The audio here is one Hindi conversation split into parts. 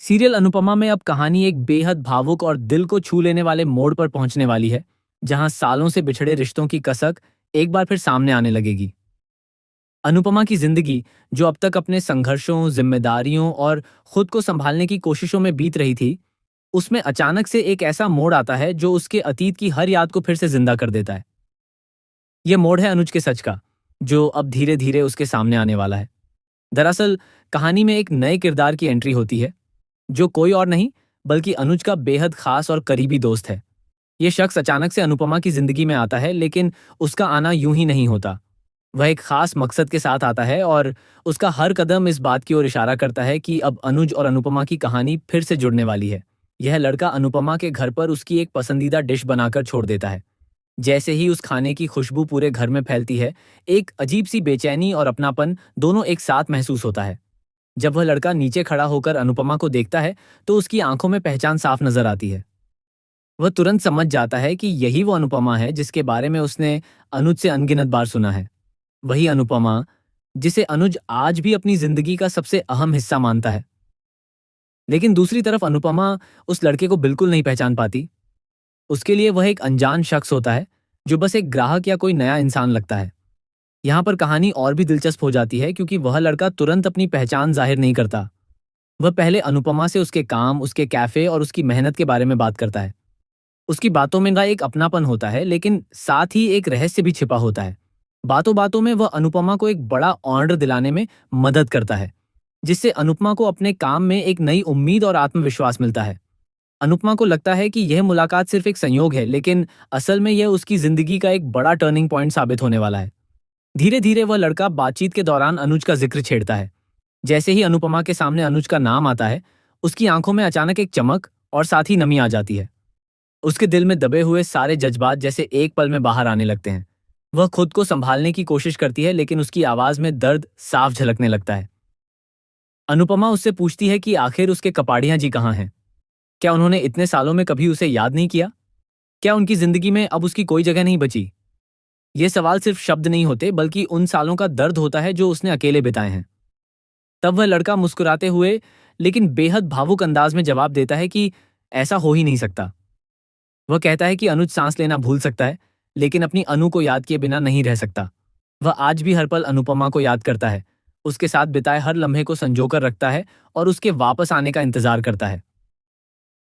सीरियल अनुपमा में अब कहानी एक बेहद भावुक और दिल को छू लेने वाले मोड़ पर पहुंचने वाली है, जहां सालों से बिछड़े रिश्तों की कसक एक बार फिर सामने आने लगेगी। अनुपमा की जिंदगी, जो अब तक अपने संघर्षों, जिम्मेदारियों और खुद को संभालने की कोशिशों में बीत रही थी, उसमें अचानक से एक ऐसा मोड़ आता है जो उसके अतीत की हर याद को फिर से जिंदा कर देता है। यह मोड़ है अनुज के सच का, जो अब धीरे धीरे उसके सामने आने वाला है। दरअसल कहानी में एक नए किरदार की एंट्री होती है, जो कोई और नहीं बल्कि अनुज का बेहद खास और करीबी दोस्त है। ये शख्स अचानक से अनुपमा की जिंदगी में आता है, लेकिन उसका आना यूं ही नहीं होता। वह एक खास मकसद के साथ आता है और उसका हर कदम इस बात की ओर इशारा करता है कि अब अनुज और अनुपमा की कहानी फिर से जुड़ने वाली है। यह लड़का अनुपमा के घर पर उसकी एक पसंदीदा डिश बनाकर छोड़ देता है। जैसे ही उस खाने की खुशबू पूरे घर में फैलती है, एक अजीब सी बेचैनी और अपनापन दोनों एक साथ महसूस होता है। जब वह लड़का नीचे खड़ा होकर अनुपमा को देखता है, तो उसकी आंखों में पहचान साफ नजर आती है। वह तुरंत समझ जाता है कि यही वो अनुपमा है जिसके बारे में उसने अनुज से अनगिनत बार सुना है। वही अनुपमा जिसे अनुज आज भी अपनी जिंदगी का सबसे अहम हिस्सा मानता है। लेकिन दूसरी तरफ अनुपमा उस लड़के को बिल्कुल नहीं पहचान पाती। उसके लिए वह एक अनजान शख्स होता है, जो बस एक ग्राहक या कोई नया इंसान लगता है। यहाँ पर कहानी और भी दिलचस्प हो जाती है, क्योंकि वह लड़का तुरंत अपनी पहचान जाहिर नहीं करता। वह पहले अनुपमा से उसके काम, उसके कैफे और उसकी मेहनत के बारे में बात करता है। उसकी बातों में ना एक अपनापन होता है, लेकिन साथ ही एक रहस्य भी छिपा होता है। बातों बातों में वह अनुपमा को एक बड़ा ऑर्डर दिलाने में मदद करता है, जिससे अनुपमा को अपने काम में एक नई उम्मीद और आत्मविश्वास मिलता है। अनुपमा को लगता है कि यह मुलाकात सिर्फ एक संयोग है, लेकिन असल में यह उसकी जिंदगी का एक बड़ा टर्निंग पॉइंट साबित होने वाला है। धीरे धीरे वह लड़का बातचीत के दौरान अनुज का जिक्र छेड़ता है। जैसे ही अनुपमा के सामने अनुज का नाम आता है, उसकी आंखों में अचानक एक चमक और साथ ही नमी आ जाती है। उसके दिल में दबे हुए सारे जज्बात जैसे एक पल में बाहर आने लगते हैं। वह खुद को संभालने की कोशिश करती है, लेकिन उसकी आवाज में दर्द साफ झलकने लगता है। अनुपमा उससे पूछती है कि आखिर उसके कपाड़िया जी कहाँ हैं? क्या उन्होंने इतने सालों में कभी उसे याद नहीं किया? क्या उनकी जिंदगी में अब उसकी कोई जगह नहीं बची? ये सवाल सिर्फ शब्द नहीं होते, बल्कि उन सालों का दर्द होता है जो उसने अकेले बिताए हैं। तब वह लड़का मुस्कुराते हुए लेकिन बेहद भावुक अंदाज में जवाब देता है कि ऐसा हो ही नहीं सकता। वह कहता है कि अनुज सांस लेना भूल सकता है, लेकिन अपनी अनु को याद किए बिना नहीं रह सकता। वह आज भी हर पल अनुपमा को याद करता है, उसके साथ बिताए हर लम्हे को संजोकर रखता है और उसके वापस आने का इंतजार करता है।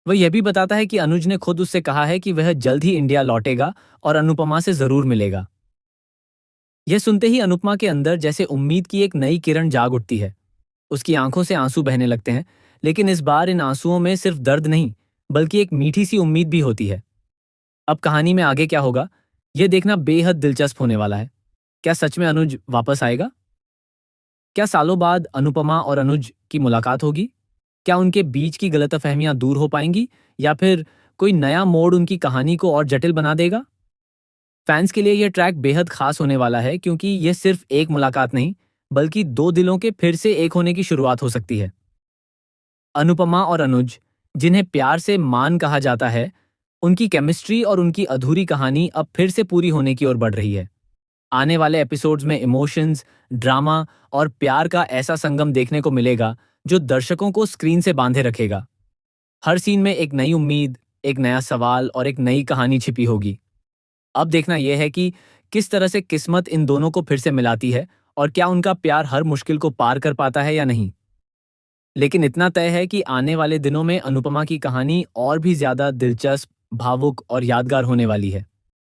वह यह भी बताता है कि अनुज ने खुद उससे कहा है कि वह जल्द ही इंडिया लौटेगा और अनुपमा से जरूर मिलेगा। यह सुनते ही अनुपमा के अंदर जैसे उम्मीद की एक नई किरण जाग उठती है। उसकी आंखों से आंसू बहने लगते हैं, लेकिन इस बार इन आंसुओं में सिर्फ दर्द नहीं, बल्कि एक मीठी सी उम्मीद भी होती है। अब कहानी में आगे क्या होगा, यह देखना बेहद दिलचस्प होने वाला है। क्या सच में अनुज वापस आएगा? क्या सालों बाद अनुपमा और अनुज की मुलाकात होगी? क्या उनके बीच की गलतफहमियां दूर हो पाएंगी, या फिर कोई नया मोड़ उनकी कहानी को और जटिल बना देगा? फैंस के लिए यह ट्रैक बेहद खास होने वाला है, क्योंकि यह सिर्फ एक मुलाकात नहीं, बल्कि दो दिलों के फिर से एक होने की शुरुआत हो सकती है। अनुपमा और अनुज, जिन्हें प्यार से मान कहा जाता है, उनकी केमिस्ट्री और उनकी अधूरी कहानी अब फिर से पूरी होने की ओर बढ़ रही है। आने वाले एपिसोड्स में इमोशंस, ड्रामा और प्यार का ऐसा संगम देखने को मिलेगा जो दर्शकों को स्क्रीन से बांधे रखेगा। हर सीन में एक नई उम्मीद, एक नया सवाल और एक नई कहानी छिपी होगी। अब देखना यह है कि किस तरह से किस्मत इन दोनों को फिर से मिलाती है, और क्या उनका प्यार हर मुश्किल को पार कर पाता है या नहीं। लेकिन इतना तय है कि आने वाले दिनों में अनुपमा की कहानी और भी ज्यादा दिलचस्प, भावुक और यादगार होने वाली है।